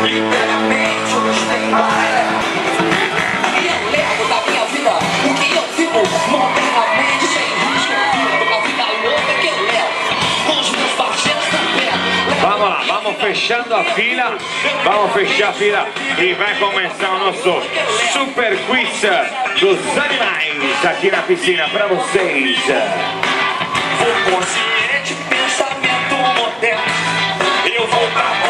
Inteiramente hoje tem baile. E eu levo da minha vida o que eu vivo modernamente, sem risco. A vida louca que eu levo com os meus parceiros também. Vamos lá, vamos fechando a fila. Vamos fechar a fila e vai começar o nosso super quiz dos animais aqui na piscina para vocês. Vou consciente, pensamento moderno. Eu vou pra